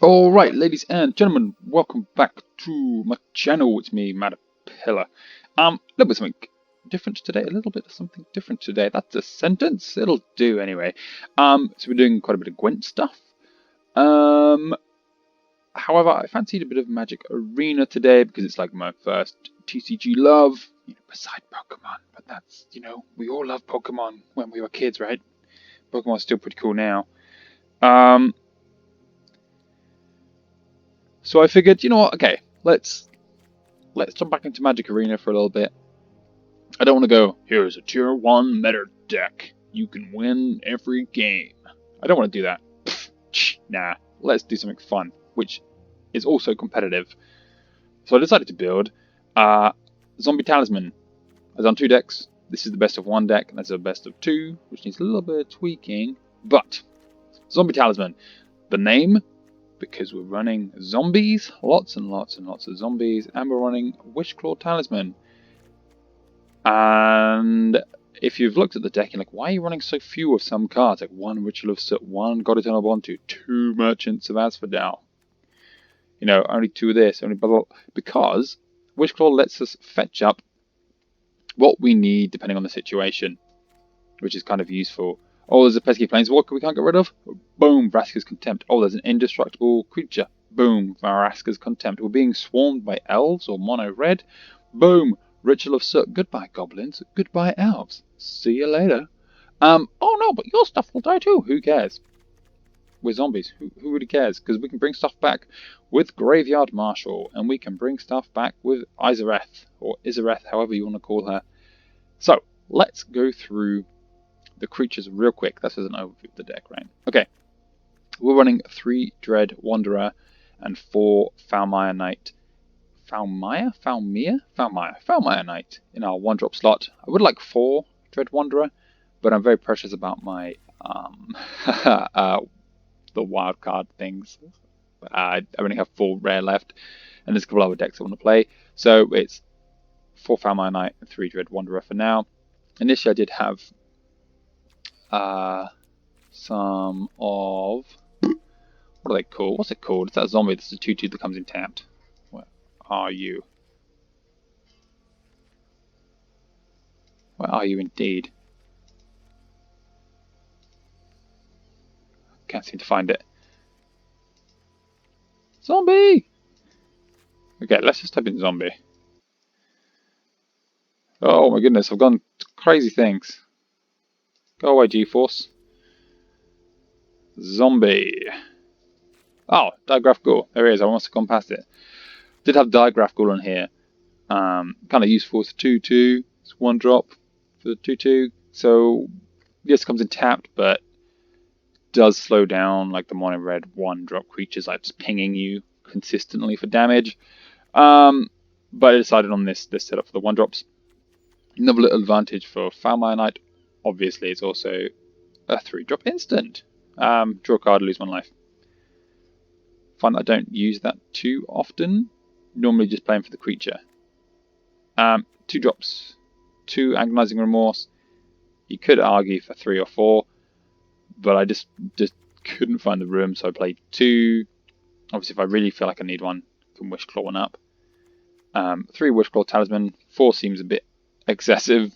Alright, ladies and gentlemen, welcome back to my channel. It's me, Matapilla. A little bit something different today, That's a sentence, it'll do anyway. So we're doing quite a bit of Gwent stuff. However, I fancied a bit of Magic Arena today because it's like my first TCG love, beside Pokemon. But that's, we all love Pokemon when we were kids, right? Pokemon's still pretty cool now. So I figured, you know what, okay, let's jump back into Magic Arena for a little bit. I don't want to go, here's a tier 1 meta deck. You can win every game. I don't want to do that. Nah, let's do something fun, which is also competitive. So I decided to build Zombie Talisman. I've done 2 decks. This is the best of 1 deck, and that's the best of 2, which needs a little bit of tweaking. But, Zombie Talisman. The name, because we're running zombies, lots and lots and lots of zombies, and we're running Wishclaw Talisman. And if you've looked at the deck, you're like, why are you running so few of some cards? Like 1 Ritual of Soot, 1 God Eternal Bond, 2 Merchants of Asphodel. Only 2 of this, only blah, blah, blah. Because Wishclaw lets us fetch up what we need depending on the situation, which is kind of useful. Oh, there's a pesky planeswalker we can't get rid of. Boom, Vraska's Contempt. Oh, there's an indestructible creature. Boom, Vraska's Contempt. We're being swarmed by elves or mono red. Boom, Ritual of Soot. Goodbye, goblins. Goodbye, elves. See you later. Oh no, but your stuff will die too. Who cares? We're zombies. Who really cares? Because we can bring stuff back with Graveyard Marshal, and we can bring stuff back with Izareth, or Izareth, however you want to call her. So, let's go through the creatures real quick. That's as an overview of the deck, right? Okay, we're running 3 Dread Wanderer and 4 Foulmire Knight. Foulmire Knight in our 1-drop slot. I would like 4 Dread Wanderer, but I'm very precious about my the wild card things. I only have 4 rare left, and there's a couple other decks I want to play. So it's 4 Foulmire Knight and 3 Dread Wanderer for now. Initially, I did have some of, what are they called? What's it called? It's that zombie that's a 2/2 that comes in tapped. Where are you? Where are you indeed? Can't seem to find it. Zombie! Okay, let's just type in zombie. Oh my goodness, I've gone crazy things. Go away, G-Force. Zombie. Oh, Digraph Ghoul. There he is. I must have gone past it. Did have Digraph Ghoul on here. Kind of useful for 2/2. It's 1 drop for the 2/2. So, yes, it comes in tapped, but does slow down like the mono red 1-drop creatures, like just pinging you consistently for damage. But I decided on this setup for the 1-drops. Another little advantage for Foulmire Knight, obviously, it's also a 3-drop instant. Draw a card, lose 1 life. Find that I don't use that too often. Normally just playing for the creature. 2 drops, 2 Agonizing Remorse. You could argue for 3 or 4, but I just couldn't find the room, so I played 2. Obviously, if I really feel like I need 1, I can Wishclaw 1 up. 3 Wishclaw Talisman. 4 seems a bit excessive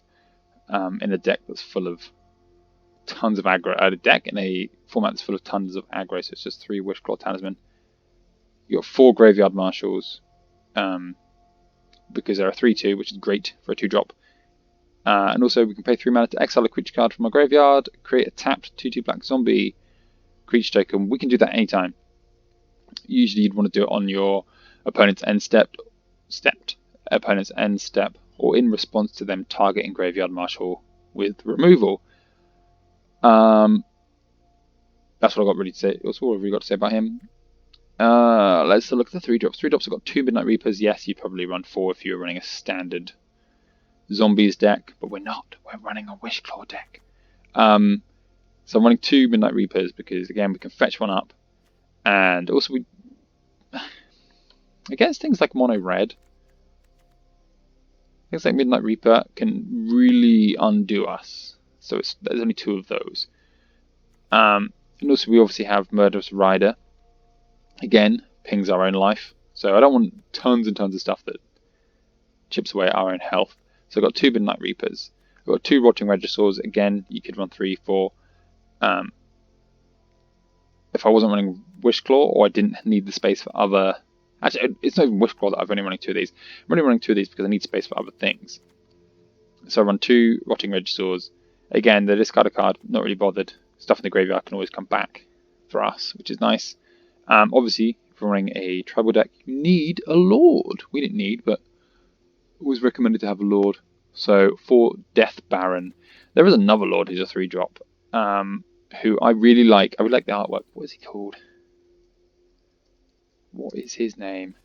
in a deck that's full of tons of aggro. A deck in a format that's full of tons of aggro, so it's just 3 Wishclaw Talisman. You got 4 Graveyard Marshals, because they're a 3/2, which is great for a 2-drop. And also we can pay 3 mana to exile a creature card from our graveyard, create a tapped 2/2 black zombie creature token. We can do that anytime. Usually you'd want to do it on your opponent's end step, or in response to them targeting Graveyard Marshal with removal. That's what I got really to say. That's all I've really got to say about him. Let's look at the 3-drops. 3-drops have got 2 Midnight Reapers. Yes, you'd probably run 4 if you were running a standard zombies deck, but we're not. We're running a Wishclaw deck. So I'm running 2 Midnight Reapers because, again, we can fetch 1 up. And also, against things like mono red, things like Midnight Reaper can really undo us. So there's only 2 of those. And also we obviously have Murderous Rider, Again, pings our own life. So I don't want tons and tons of stuff that chips away at our own health. So I've got 2 Midnight Reapers. I've got 2 Rotting Regisaurs. Again, you could run 3, 4. If I wasn't running Wishclaw, or I didn't need the space for other... Actually, it's not even Wishclaw that I've only running 2 of these. I'm only running 2 of these because I need space for other things. So I run 2 Rotting Regisaurs. Again, they discard a card, not really bothered. Stuff in the graveyard can always come back for us, which is nice. Obviously, if we're running a tribal deck, you need a Lord. We didn't need, but always recommended to have a Lord. So for Death Baron, there is another Lord who's a 3-drop, who I really like. I would like the artwork. What is he called? What is his name?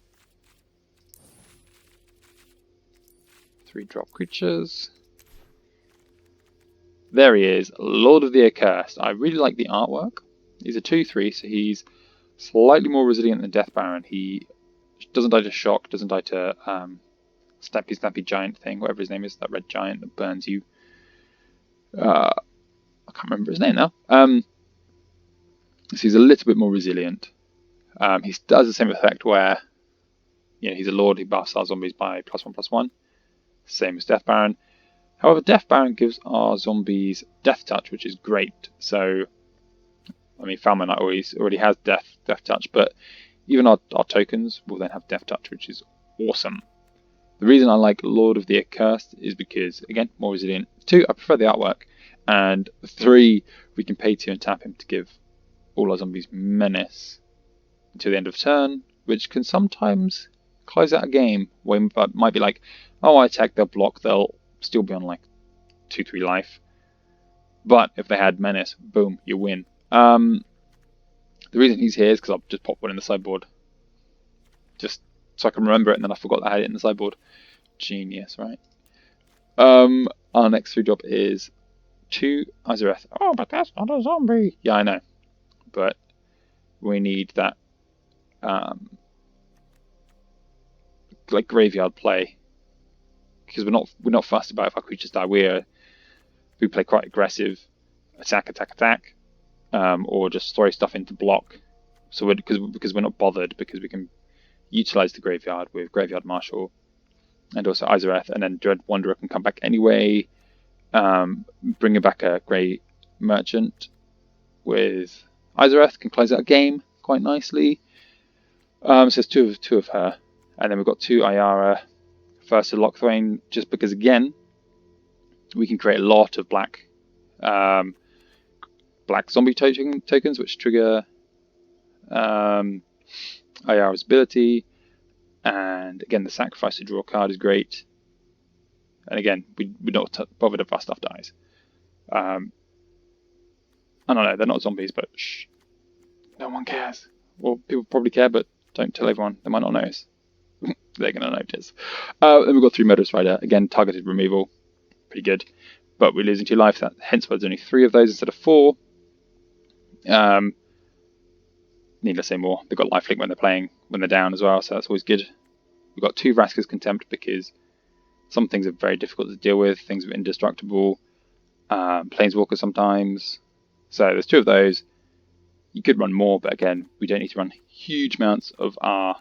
3-drop creatures. There he is, Lord of the Accursed. I really like the artwork. He's a 2/3, so he's slightly more resilient than Death Baron. He doesn't die to shock, doesn't die to Snappy Giant thing, whatever his name is, that red giant that burns you. I can't remember his name now. So he's a little bit more resilient. He does the same effect where, he's a Lord who buffs our zombies by +1/+1, same as Death Baron. However, Death Baron gives our zombies Death Touch, which is great. So, I mean, Foul Knight already has Death Touch, but even our tokens will then have Death Touch, which is awesome. The reason I like Lord of the Accursed is because, again, more resilient. 2, I prefer the artwork. And 3, we can pay 2 and tap him to give all our zombies Menace until the end of turn, which can sometimes close out a game. Where it might be like, oh, I attack, they'll block, they'll still be on like 2-3 life. But if they had Menace, boom, you win. The reason he's here is because I've just popped one in the sideboard. Just so I can remember it, and then I forgot that I had it in the sideboard. Genius, right? Our next 3-drop is 2 Izareth. Oh, but that's not a zombie. Yeah, I know. But we need that like graveyard play. Because we're not fussed about if our creatures die. We play quite aggressive, attack, or just throw stuff into block. So because we're not bothered, because we can utilize the graveyard with Graveyard Marshal and also Izareth, and then Dread Wanderer can come back anyway. Bringing back a Grey Merchant with Izareth can close out a game quite nicely. So there's two of her, and then we've got 2 Ayara. First to Lockthwain, just because again we can create a lot of black zombie tokens, which trigger Ayara's ability, and again the sacrifice to draw a card is great. And again, we're not bothered if our stuff dies. I don't know, they're not zombies, but shh, no one cares. Well, people probably care, but don't tell everyone; they might not notice. They're going to notice. Then we've got 3 Murderous Rider. Again, targeted removal. Pretty good. But we're losing 2 life. Hence why there's only 3 of those instead of 4. Needless to say more. They've got lifelink when they're down as well, so that's always good. We've got 2 Vraska's Contempt because some things are very difficult to deal with. Things are indestructible. Planeswalker sometimes. So there's 2 of those. You could run more, but again, we don't need to run huge amounts of our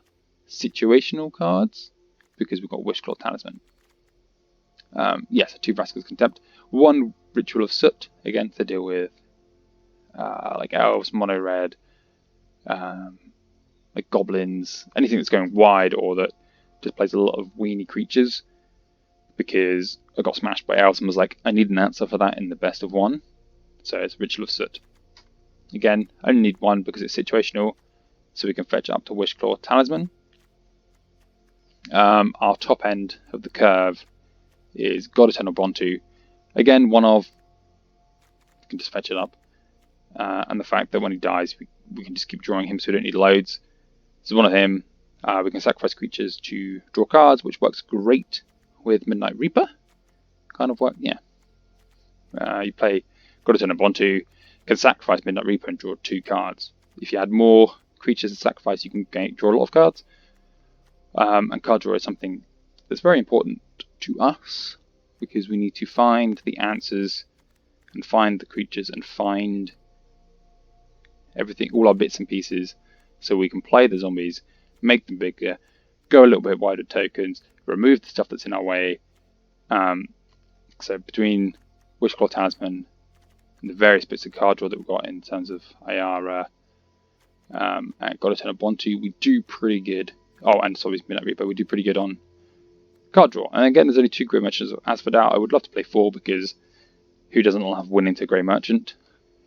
situational cards because we've got Wishclaw Talisman. Yes, 2 Vraska's Contempt, 1 Ritual of Soot, again to deal with like elves, mono red, like goblins, anything that's going wide or that just plays a lot of weenie creatures. Because I got smashed by elves and was like, I need an answer for that in the best of 1, so it's Ritual of Soot. Again, I only need 1 because it's situational, so we can fetch it up to Wishclaw Talisman. Our top end of the curve is God Eternal Bontu. Again, one of, you can just fetch it up. And the fact that when he dies, we can just keep drawing him, so we don't need loads. This is one of him. We can sacrifice creatures to draw cards, which works great with Midnight Reaper. Kind of work, yeah. You play God Eternal Bontu, can sacrifice Midnight Reaper and draw 2 cards. If you add more creatures to sacrifice, you can draw a lot of cards. And card draw is something that's very important to us because we need to find the answers and find the creatures and find everything, all our bits and pieces, So we can play the zombies, make them bigger, go a little bit wider tokens, remove the stuff that's in our way. So between Wishclaw, Talisman, and the various bits of card draw that we've got in terms of Ayara, and got a turn of 1-2, we do pretty good. Oh, and it's obviously Midnight Reaper, we do pretty good on card draw. And again, there's only 2 Grey Merchants. As for that, I would love to play 4 because who doesn't love winning to Grey Merchant?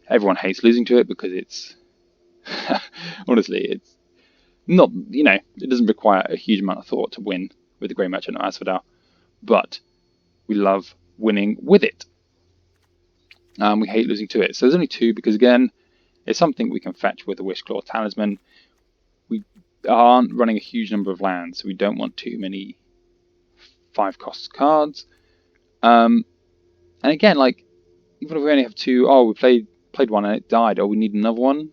Everyone hates losing to it because it's honestly, it's not, it doesn't require a huge amount of thought to win with the Grey Merchant or Asphodel, but we love winning with it. We hate losing to it. So there's only 2 because, again, it's something we can fetch with the Wishclaw Talisman. We aren't running a huge number of lands, so we don't want too many 5-cost cards. And again, like, even if we only have 2, oh, we played one and it died, oh, we need another one.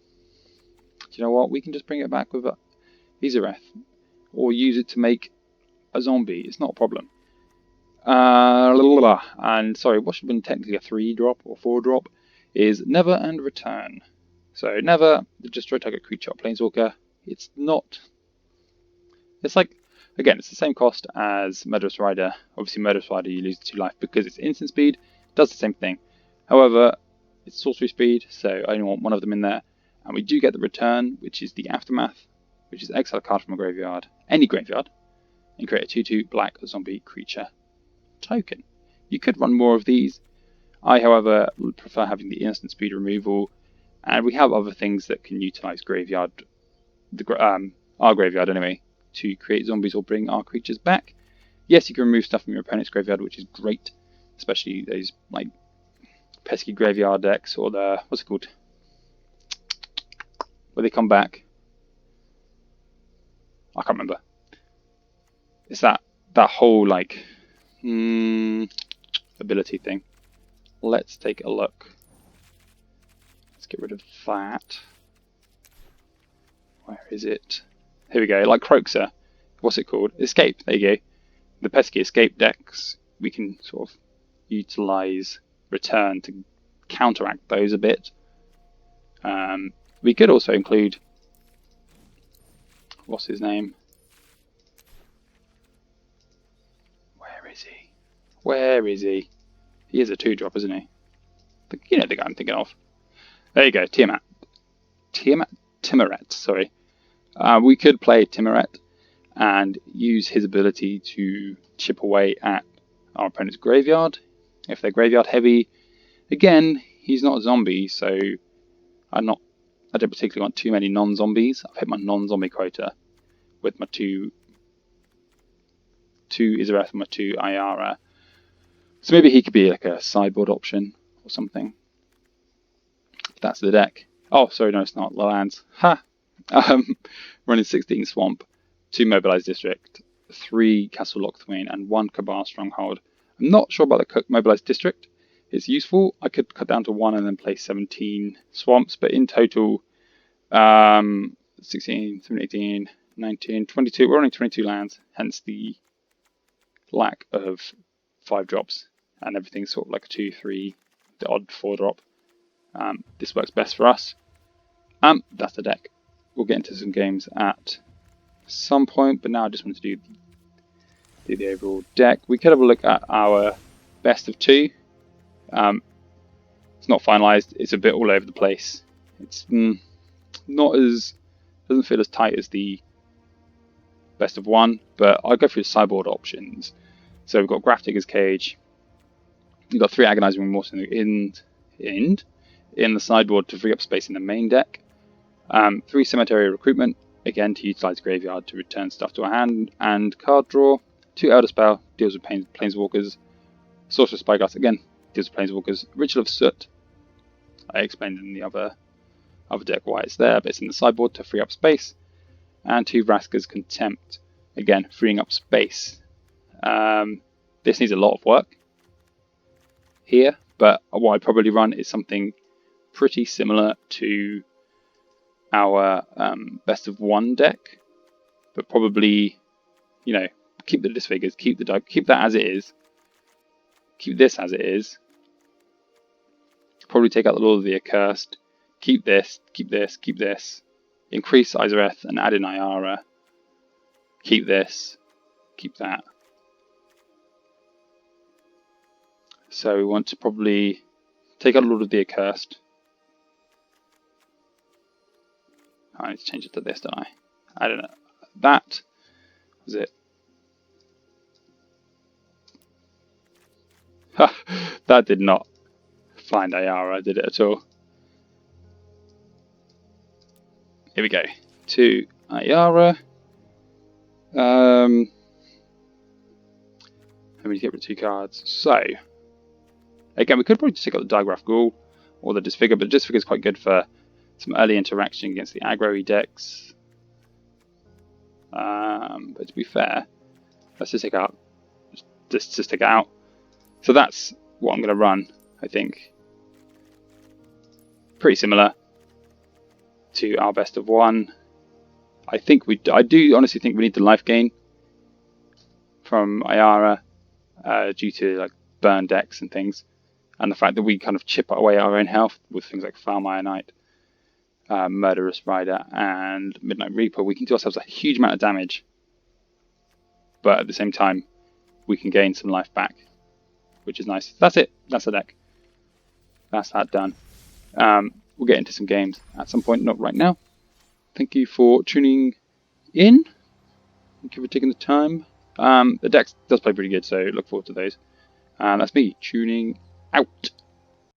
Do you know what? We can just bring it back with a Izareth, or use it to make a zombie. It's not a problem. And sorry, what should have been technically a 3-drop or 4-drop is Never and Return. So Never, destroy target creature or planeswalker. It's not. It's like, again, it's the same cost as Murderous Rider. Obviously, Murderous Rider you lose 2 life because it's instant speed. Does the same thing. However, it's sorcery speed, so I only want one of them in there. And we do get the Return, which is the Aftermath, which is exile a card from a graveyard, any graveyard, and create a 2/2 black zombie creature token. You could run more of these. I, however, would prefer having the instant speed removal, and we have other things that can utilize graveyard, our graveyard anyway, to create zombies or bring our creatures back. Yes, you can remove stuff from your opponent's graveyard, which is great, especially those like pesky graveyard decks or the what's it called, where they come back. I can't remember. It's that whole like ability thing. Let's take a look. Let's get rid of that. Where is it? Here we go. Like Croxer. What's it called? Escape. There you go. The pesky escape decks, we can sort of utilize Return to counteract those a bit. We could also include, what's his name? Where is he? He is a 2-drop, isn't he? You know the guy I'm thinking of. There you go, Tiamat. Timuret, sorry. We could play Timuret and use his ability to chip away at our opponent's graveyard. If they're graveyard heavy, again, he's not a zombie, so I don't particularly want too many non-zombies. I've hit my non-zombie quota with my 2 Izareth and my 2 Ayara. So maybe he could be like a sideboard option or something. That's the deck. Oh, sorry, no, it's not. The lands. Ha! Running 16 Swamp, 2 Mobilized District, 3 Castle Lochthwain, and 1 Cabal Stronghold. I'm not sure about the Mobilized District. It's useful. I could cut down to 1 and then play 17 Swamps, but in total, 16, 17, 18, 19, 22. We're running 22 lands, hence the lack of 5-drops. And everything's sort of like a 2-3, the odd 4-drop. This works best for us. That's the deck. We'll get into some games at some point, but now I just want to do the overall deck. We could have a look at our best of 2. It's not finalized. It's a bit all over the place. It's not as, doesn't feel as tight as the best of 1, but I'll go through the sideboard options. So we've got Grafdigger's Cage. We've got 3 Agonizing Remorse in the sideboard to free up space in the main deck. 3 Cemetery Recruitment, again to utilize Graveyard to return stuff to our hand and card draw. 2 Elder Spell, deals with Planeswalkers. Sorcerer's Spyglass, again, deals with Planeswalkers. Ritual of Soot, I explained in the other deck why it's there, but it's in the sideboard to free up space. And 2 Vraska's Contempt, again, freeing up space. This needs a lot of work here, but what I'd probably run is something pretty similar to our best of 1 deck, but probably, keep the disfigures, keep that as it is, keep this as it is, probably take out the Lord of the Accursed, keep this, keep this, keep this, increase Izareth and add in Ayara. Keep this, keep that. So we want to probably take out Lord of the Accursed. I need to change it to this, don't I? I don't know. That was it. That did not find Ayara, did it at all? Here we go. To Ayara. Let me get rid of 2 cards. So, again, we could probably just take out the Digraph Ghoul or the Disfigure, but Disfigure is quite good for some early interaction against the aggro decks. But to be fair, let's just take out, just take it out. So that's what I'm going to run, I think. Pretty similar to our best of 1. I do honestly think we need the life gain from Ayara due to like burn decks and things, and the fact that we kind of chip away our own health with things like Foulmire Knight, Murderous Rider, and Midnight Reaper. We can do ourselves a huge amount of damage, but at the same time, we can gain some life back, which is nice. That's it. That's the deck. That's that done. We'll get into some games at some point, not right now. Thank you for tuning in. Thank you for taking the time. The deck does play pretty good, so look forward to those. That's me tuning out.